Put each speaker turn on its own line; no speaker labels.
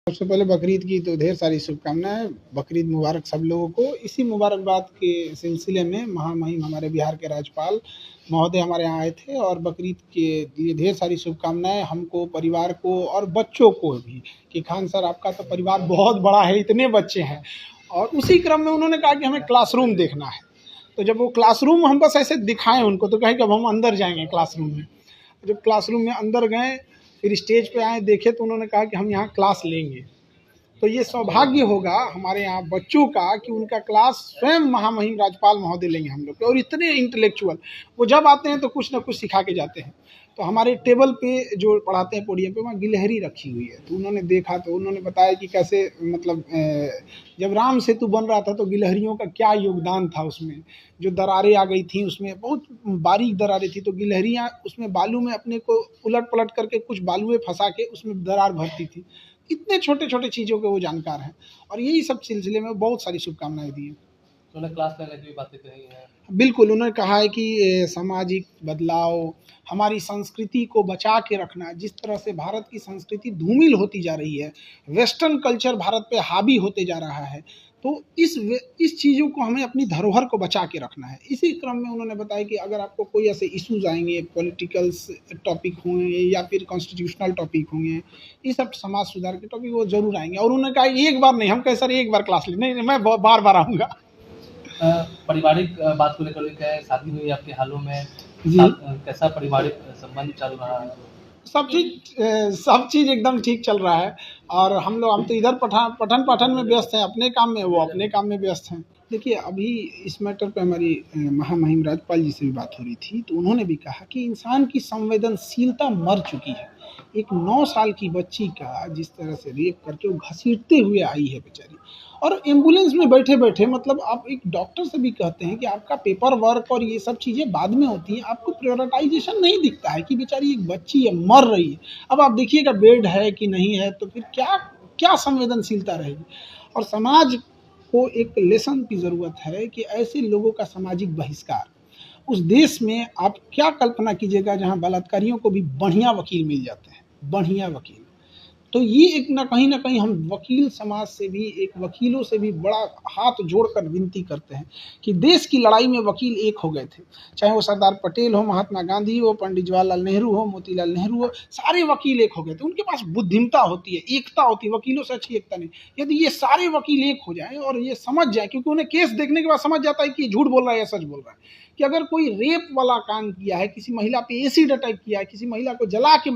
सबसे पहले बकरीद की तो ढेर सारी शुभकामनाएं। बकरीद मुबारक सब लोगों को। इसी मुबारकबाद के सिलसिले में महामहिम हमारे बिहार के राज्यपाल महोदय हमारे यहाँ आए थे और बकरीद के लिए ढेर सारी शुभकामनाएं हमको, परिवार को और बच्चों को भी कि खान सर आपका तो परिवार बहुत बड़ा है, इतने बच्चे हैं। और उसी क्रम में उन्होंने कहा कि हमें क्लासरूम देखना है। तो जब वो क्लासरूम हम बस ऐसे दिखाएं उनको तो कहे कि अब हम अंदर जाएंगे क्लासरूम में। जब क्लासरूम में अंदर गए, फिर स्टेज पे आए, देखे तो उन्होंने कहा कि हम यहाँ क्लास लेंगे। तो ये सौभाग्य होगा हमारे यहाँ बच्चों का कि उनका क्लास स्वयं महामहिम राज्यपाल महोदय लेंगे हम लोग के। और इतने इंटेलेक्चुअल वो जब आते हैं तो कुछ ना कुछ सिखा के जाते हैं। तो हमारे टेबल पे जो पढ़ाते हैं पोडियम पे, वहाँ गिलहरी रखी हुई है। तो उन्होंने देखा तो उन्होंने बताया कि कैसे मतलब जब राम सेतु बन रहा था तो गिलहरियों का क्या योगदान था उसमें। जो दरारें आ गई थी उसमें बहुत बारीक दरारें थी, तो गिलहरियाँ उसमें बालू में अपने को उलट पलट करके कुछ बालुएं फंसा के उसमें दरार भरती थी। इतने छोटे छोटे चीज़ों के वो जानकार हैं और यही सब सिलसिले में बहुत सारी शुभकामनाएं दी हैं।
उन्होंने क्लास लेने की भी बातें कही हैं।
बिल्कुल, उन्होंने कहा है कि सामाजिक बदलाव, हमारी संस्कृति को बचा के रखना। जिस तरह से भारत की संस्कृति धूमिल होती जा रही है, वेस्टर्न कल्चर भारत पे हावी होते जा रहा है, तो इस चीज़ों को हमें अपनी धरोहर को बचा के रखना है। इसी क्रम में उन्होंने बताया कि अगर आपको कोई ऐसे इश्यूज आएंगे, पॉलिटिकल्स टॉपिक होंगे या फिर कॉन्स्टिट्यूशनल टॉपिक होंगे, ये सब समाज सुधार के टॉपिक वो जरूर आएंगे। और उन्होंने कहा एक बार नहीं, हम कहे सर एक बार क्लास ले, नहीं मैं बार बार आऊँगा।
पारिवारिक बात को लेकर क्या है, शादी हुई आपके हालों में
जी,
कैसा पारिवारिक संबंध चल रहा है?
सब चीज़ एकदम ठीक चल रहा है। और हम तो इधर पठन पाठन में व्यस्त हैं, अपने काम में, वो अपने काम में व्यस्त हैं। देखिए, अभी इस मैटर पे हमारी महामहिम राज्यपाल जी से भी बात हो रही थी, तो उन्होंने भी कहा कि इंसान की संवेदनशीलता मर चुकी है। एक 9 साल की बच्ची का जिस तरह से रेप करके वो घसीटते हुए आई है बेचारी, और एम्बुलेंस में बैठे बैठे, मतलब आप एक डॉक्टर से भी कहते हैं कि आपका पेपर वर्क और ये सब चीज़ें बाद में होती हैं, आपको प्रायोरिटाइजेशन नहीं दिखता है कि बेचारी एक बच्ची है, मर रही है। अब आप देखिएगा बेड है कि नहीं है, तो फिर क्या क्या संवेदनशीलता रहेगी। और समाज को एक लेसन की ज़रूरत है कि ऐसे लोगों का सामाजिक बहिष्कार। उस देश में आप क्या कल्पना कीजिएगा जहाँ बलात्कारियों को भी बढ़िया वकील मिल जाते हैं, बढ़िया वकील। तो ये एक ना कहीं हम वकील समाज से भी, एक वकीलों से भी बड़ा हाथ जोड़कर विनती करते हैं कि देश की लड़ाई में वकील एक हो गए थे। चाहे वो सरदार पटेल हो, महात्मा गांधी हो, पंडित जवाहरलाल नेहरू हो, मोतीलाल नेहरू हो, सारे वकील एक हो गए थे। उनके पास बुद्धिमता होती है, एकता होती है। वकीलों से अच्छी एकता नहीं। यदि ये सारे वकील एक हो जाएं और ये समझ जाए, क्योंकि उन्हें केस देखने के बाद समझ जाता है कि ये झूठ बोल रहा है या सच बोल रहा है, कि अगर कोई रेप वाला काम किया है, किसी महिला पे एसिड अटैक किया है, किसी महिला को जला के